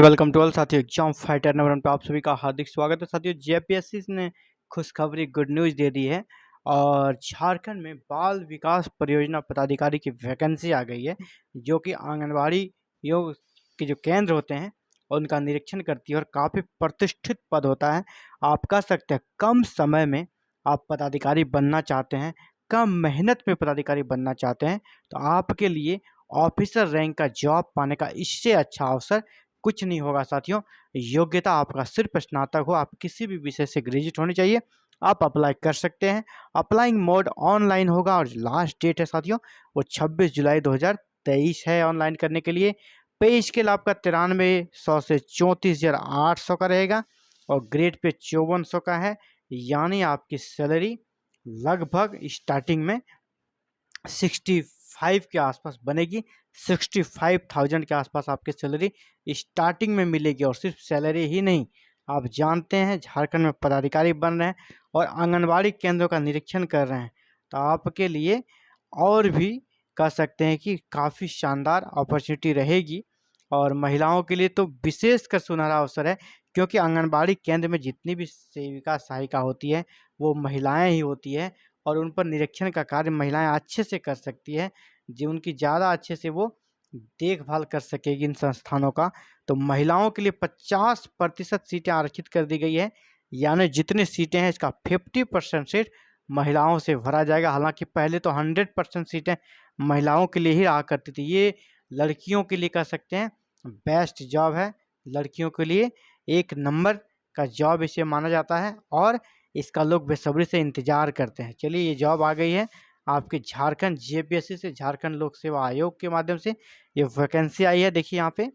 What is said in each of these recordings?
Welcome to all साथियों, exam fighter number 1 पे आप सभी का हार्दिक स्वागत है। साथियों, जेपीएससी ने खुशखबरी गुड न्यूज़ दे दी है और झारखंड में बाल विकास परियोजना पदाधिकारी की वैकेंसी आ गई है, जो कि आंगनबाड़ी योग के जो केंद्र होते हैं उनका निरीक्षण करती है और काफ़ी प्रतिष्ठित पद होता है। आप कह सकते हैं कम समय में आप पदाधिकारी बनना चाहते हैं, कम मेहनत में पदाधिकारी बनना चाहते हैं, तो आपके लिए ऑफिसर रैंक का जॉब पाने का इससे अच्छा अवसर कुछ नहीं होगा। साथियों, योग्यता आपका सिर्फ स्नातक हो, आप किसी भी विषय से ग्रेजुएट होने चाहिए, आप अप्लाई कर सकते हैं। अप्लाइंग मोड ऑनलाइन होगा और लास्ट डेट है साथियों वो 26 जुलाई 2023 है ऑनलाइन करने के लिए। पे स्केल आपका 9300 से 34,800 का रहेगा और ग्रेड पे 5400 का है, यानी आपकी सैलरी लगभग स्टार्टिंग में 65 के आसपास बनेगी। 65,000 के आसपास आपकी सैलरी स्टार्टिंग में मिलेगी। और सिर्फ सैलरी ही नहीं, आप जानते हैं झारखंड में पदाधिकारी बन रहे हैं और आंगनबाड़ी केंद्रों का निरीक्षण कर रहे हैं, तो आपके लिए और भी कह सकते हैं कि काफ़ी शानदार अपॉर्चुनिटी रहेगी। और महिलाओं के लिए तो विशेषकर सुनहरा अवसर है, क्योंकि आंगनबाड़ी केंद्र में जितनी भी सेविका सहायिका होती है वो महिलाएं ही होती है और उन पर निरीक्षण का कार्य महिलाएं अच्छे से कर सकती है, जो उनकी ज़्यादा अच्छे से वो देखभाल कर सकेगी इन संस्थानों का। तो महिलाओं के लिए 50% सीटें आरक्षित कर दी गई है, यानी जितनी सीटें हैं इसका 50% सीट महिलाओं से भरा जाएगा। हालांकि पहले तो 100% सीटें महिलाओं के लिए ही रहा करती थी। ये लड़कियों के लिए कह सकते हैं बेस्ट जॉब है, लड़कियों के लिए एक नंबर का जॉब इसे माना जाता है और इसका लोग बेसब्री से इंतजार करते हैं। चलिए, ये जॉब आ गई है आपके झारखंड जेपीएससी से, झारखंड लोक सेवा आयोग के माध्यम से ये वैकेंसी आई है। देखिए यहाँ पे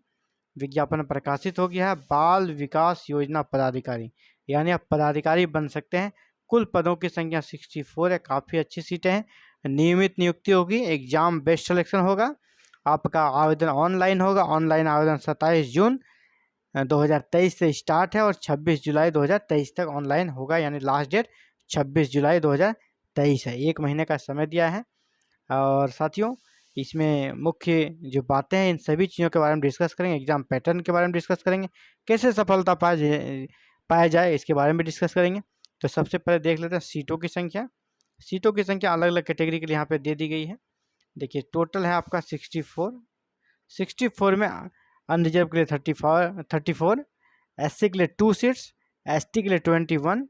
विज्ञापन प्रकाशित हो गया है, बाल विकास योजना पदाधिकारी, यानी आप पदाधिकारी बन सकते हैं। कुल पदों की संख्या 64 है, काफ़ी अच्छी सीटें हैं। नियमित नियुक्ति होगी, एग्जाम बेस्ड सिलेक्शन होगा। आपका आवेदन ऑनलाइन होगा। ऑनलाइन आवेदन 27 जून 2023 से स्टार्ट है और 26 जुलाई 2023 तक ऑनलाइन होगा, यानी लास्ट डेट 26 जुलाई 2023 है। 1 महीने का समय दिया है। और साथियों, इसमें मुख्य जो बातें हैं इन सभी चीज़ों के बारे में डिस्कस करेंगे। एग्जाम पैटर्न के बारे में डिस्कस करेंगे, कैसे सफलता पाया जाए इसके बारे में डिस्कस करेंगे। तो सबसे पहले देख लेते हैं सीटों की संख्या। सीटों की संख्या अलग अलग कैटेगरी के लिए यहाँ पे दे दी गई है। देखिए, टोटल है आपका 64 में अनरिजर्व के लिए 34, एससी के लिए 2 सीट्स, एसटी के लिए 21,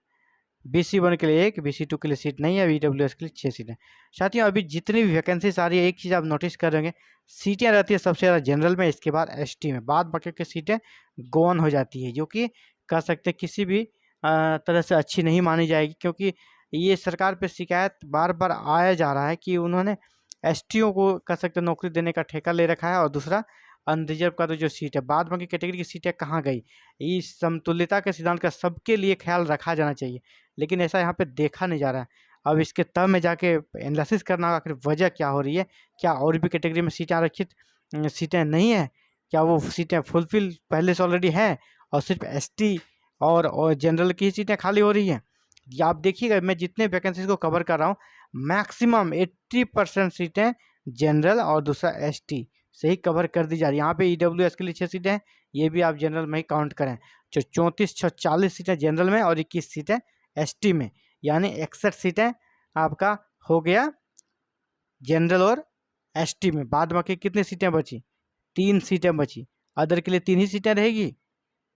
BC1 के लिए 1, BC2 के लिए सीट नहीं है, ईडब्ल्यूएस के लिए 6 सीटें। साथियों, अभी जितनी भी वैकेंसीज आ रही है, एक चीज़ आप नोटिस कर रहे सीटें रहती है सबसे ज़्यादा जनरल में, इसके बाद एसटी में, बाद बाकी की सीटें गोवन हो जाती है, जो कि कह सकते हैं किसी भी तरह से अच्छी नहीं मानी जाएगी। क्योंकि ये सरकार पे शिकायत बार बार आया जा रहा है कि उन्होंने एसटीओ को कह सकते नौकरी देने का ठेका ले रखा है, और दूसरा अनरिजर्व का तो जो सीट है, बाद बाकी कैटेगरी की सीटें कहाँ गई। इस समतुल्यता के सिद्धांत का सबके लिए ख्याल रखा जाना चाहिए, लेकिन ऐसा यहाँ पे देखा नहीं जा रहा है। अब इसके तब में जाके एनालिसिस करना होगा आखिर वजह क्या हो रही है। क्या और भी कैटेगरी में सीटें आरक्षित सीटें नहीं है? क्या वो सीटें फुलफिल पहले से ऑलरेडी हैं और सिर्फ एसटी और जनरल की ही सीटें खाली हो रही हैं? ये आप देखिएगा, मैं जितने वैकेंसीज को कवर कर रहा हूँ मैक्सिमम 80% सीटें जनरल और दूसरा एसटी से ही कवर कर दी जा रही है। यहाँ पे ईडब्ल्यूएस के लिए 6 सीटें हैं, ये भी आप जनरल में ही काउंट करें। जो 34-40 सीटें जनरल में और 21 सीटें एसटी में, यानी 61 सीटें आपका हो गया जनरल और एसटी में। बाद बाकी कितनी सीटें बची? 3 सीटें बची। अदर के लिए 3 ही सीटें रहेगी।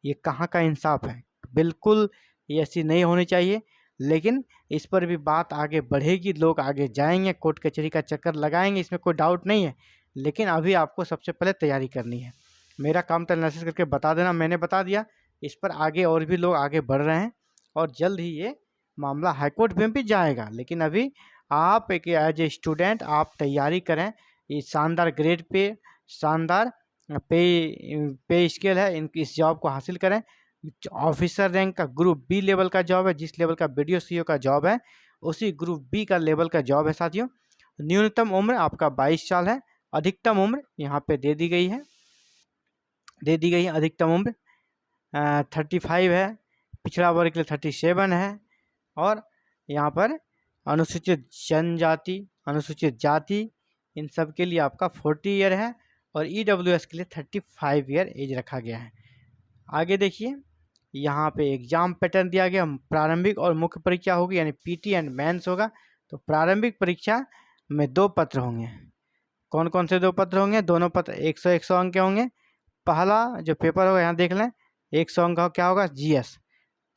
ये कहाँ का इंसाफ है? बिल्कुल ये ऐसी नहीं होनी चाहिए। लेकिन इस पर भी बात आगे बढ़ेगी, लोग आगे जाएंगे, कोर्ट कचहरी का चक्कर लगाएंगे, इसमें कोई डाउट नहीं है। लेकिन अभी आपको सबसे पहले तैयारी करनी है। मेरा काम तो एनालिसिस करके बता देना, मैंने बता दिया। इस पर आगे और भी लोग आगे बढ़ रहे हैं और जल्द ही ये मामला हाईकोर्ट में भी जाएगा। लेकिन अभी आप एक एज ए स्टूडेंट आप तैयारी करें। ये शानदार ग्रेड पे, शानदार पे पे स्केल है, इस जॉब को हासिल करें। ऑफिसर रैंक का ग्रुप बी लेवल का जॉब है, जिस लेवल का बीडीओ सीओ का जॉब है उसी ग्रुप बी का लेवल का जॉब है साथियों। न्यूनतम उम्र आपका 22 साल है, अधिकतम उम्र यहाँ पे दे दी गई है अधिकतम उम्र 35 है, पिछड़ा वर्ग के लिए 37 है, और यहाँ पर अनुसूचित जनजाति, अनुसूचित जाति, इन सब के लिए आपका 40 ईयर है, और ईडब्ल्यूएस के लिए 35 ईयर एज रखा गया है। आगे देखिए, यहाँ पे एग्जाम पैटर्न दिया गया, प्रारंभिक और मुख्य परीक्षा होगी यानी पीटी एंड मेंस होगा। तो प्रारंभिक परीक्षा में 2 पत्र होंगे। कौन कौन से 2 पत्र होंगे? दोनों पत्र 100 अंक के होंगे। पहला जो पेपर होगा यहाँ देख लें, 100 अंक का क्या होगा? जीएस,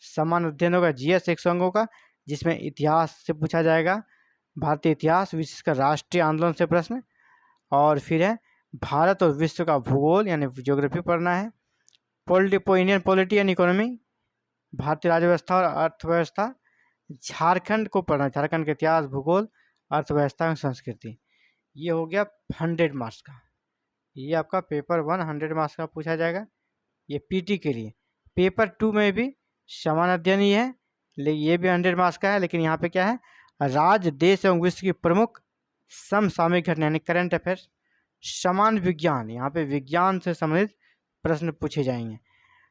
सामान्य अध्ययन होगा जीएस 100 अंकों का, जिसमें इतिहास से पूछा जाएगा, भारतीय इतिहास विशेषकर राष्ट्रीय आंदोलन से प्रश्न। और फिर है भारत और विश्व का भूगोल यानी ज्योग्राफी पढ़ना है। इंडियन पॉलिटी एंड इकोनॉमी, भारतीय राज्य व्यवस्था और अर्थव्यवस्था। झारखंड को पढ़ना, झारखंड का इतिहास, भूगोल, अर्थव्यवस्था एवं संस्कृति। ये हो गया 100 मार्क्स का। ये आपका पेपर 1 100 मार्क्स का पूछा जाएगा, ये पीटी के लिए। पेपर 2 में भी समान अध्ययन ही है, लेकिन ये भी 100 मार्क्स का है, लेकिन यहाँ पे क्या है? राज्य, देश एवं विश्व की प्रमुख समसामयिक घटना यानी करंट अफेयर्स। समान विज्ञान, यहाँ पे विज्ञान से संबंधित प्रश्न पूछे जाएंगे।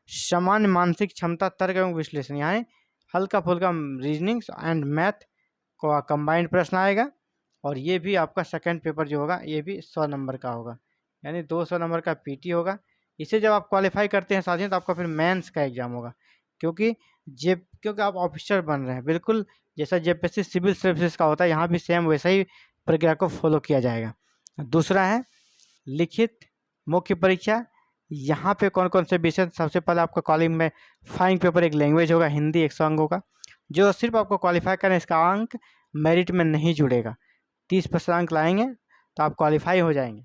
सामान्य मानसिक क्षमता, तर्क एवं विश्लेषण, यानी हल्का फुल्का रीजनिंग एंड मैथ को कंबाइंड प्रश्न आएगा। और ये भी आपका सेकंड पेपर जो होगा ये भी 100 नंबर का होगा, यानी 200 नंबर का पीटी होगा। इसे जब आप क्वालिफाई करते हैं साथियों, तो आपका फिर मेंस का एग्जाम होगा, क्योंकि आप ऑफिसर बन रहे हैं, बिल्कुल जैसा जेपीएससी सिविल सर्विसेज का होता है, यहाँ भी सेम वैसा ही प्रक्रिया को फॉलो किया जाएगा। दूसरा है लिखित मुख्य परीक्षा। यहाँ पे कौन कौन से विषय? सबसे पहले आपका क्वालिफाइंग पेपर एक लैंग्वेज होगा, हिंदी 100 अंकों का, जो सिर्फ आपको क्वालिफाई करना है, इसका अंक मेरिट में नहीं जुड़ेगा। 30% अंक लाएंगे तो आप क्वालिफाई हो जाएंगे।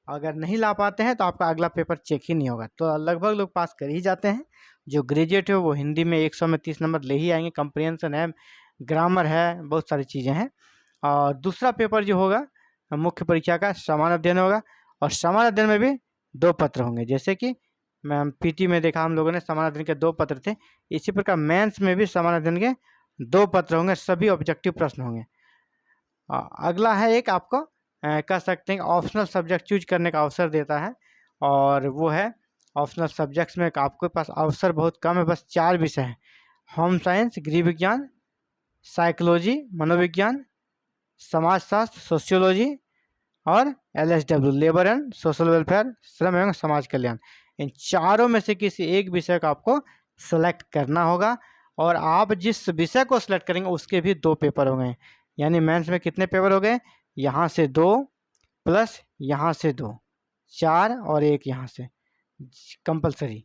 अगर नहीं ला पाते हैं तो आपका अगला पेपर चेक ही नहीं होगा। तो लगभग लोग पास कर ही जाते हैं। जो ग्रेजुएट है वो हिंदी में 100 में 30 नंबर ले ही आएंगे। कंप्रिहेंशन है, ग्रामर है, बहुत सारी चीज़ें हैं। और दूसरा पेपर जो होगा मुख्य परीक्षा का सामान्य अध्ययन होगा, और सामान्य अध्ययन में भी 2 पत्र होंगे। जैसे कि मैं पीटी में देखा हम लोगों ने सामान्य अध्ययन के 2 पत्र थे, इसी प्रकार मेंस में भी सामान्य अध्ययन के 2 पत्र होंगे, सभी ऑब्जेक्टिव प्रश्न होंगे। अगला है एक आपको कह सकते हैं ऑप्शनल सब्जेक्ट चूज करने का अवसर देता है, और वो है ऑप्शनल सब्जेक्ट्स में आपके पास अवसर बहुत कम है, बस 4 विषय हैं। होम साइंस, गृह विज्ञान, साइकोलॉजी मनोविज्ञान, समाजशास्त्र सोशियोलॉजी, और LSW labour and social welfare, श्रम एवं समाज कल्याण। इन चारों में से किसी एक विषय को आपको सेलेक्ट करना होगा, और आप जिस विषय को सिलेक्ट करेंगे उसके भी 2 पेपर होंगे। यानी मेंस में कितने पेपर हो गए? यहाँ से 2 प्लस यहाँ से 2, 4 और एक यहाँ से कंपलसरी,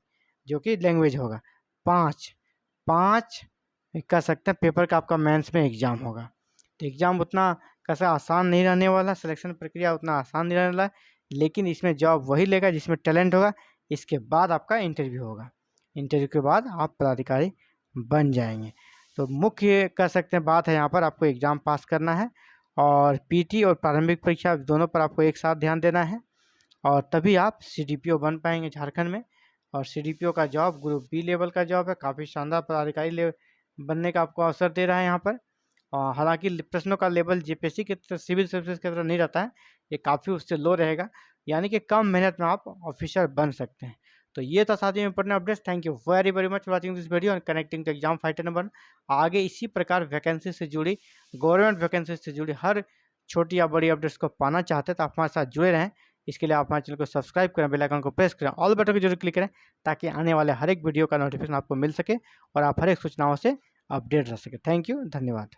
जो कि लैंग्वेज होगा। 5 कह सकते हैं पेपर का आपका मेंस में एग्जाम होगा। तो एग्जाम उतना कैसा आसान नहीं रहने वाला, सिलेक्शन प्रक्रिया उतना आसान नहीं रहने वाला, लेकिन इसमें जॉब वही लेगा जिसमें टैलेंट होगा। इसके बाद आपका इंटरव्यू होगा, इंटरव्यू के बाद आप पदाधिकारी बन जाएंगे। तो मुख्य कह सकते हैं बात है यहाँ पर आपको एग्ज़ाम पास करना है, और पीटी और प्रारंभिक परीक्षा दोनों पर आपको एक साथ ध्यान देना है, और तभी आप CDPO बन पाएंगे झारखंड में। और CDPO का जॉब ग्रुप बी लेवल का जॉब है, काफ़ी शानदार पदाधिकारी बनने का आपको अवसर दे रहा है यहाँ पर। हालांकि प्रश्नों का लेवल जेपीएससी की तरह सिविल सर्विसेज की तरह नहीं रहता है, ये काफ़ी उससे लो रहेगा, यानी कि कम मेहनत में आप ऑफिसर बन सकते हैं। तो ये था साथियों important updates. Thank you very very much for watching this video and connecting the exam fighter number. आगे इसी प्रकार वैकेंसी से जुड़ी, गवर्नमेंट वैकेंसी से जुड़ी हर छोटी या बड़ी अपडेट्स को पाना चाहते हैं तो आप हमारे साथ जुड़े रहें। इसके लिए आप हमारे चैनल को सब्सक्राइब करें, बेल आइकन को प्रेस करें, ऑल बटन को जरूर क्लिक करें, ताकि आने वाले हर एक वीडियो का नोटिफिकेशन आपको मिल सके और आप हर एक सूचनाओं से अपडेट रह सके। थैंक यू, धन्यवाद।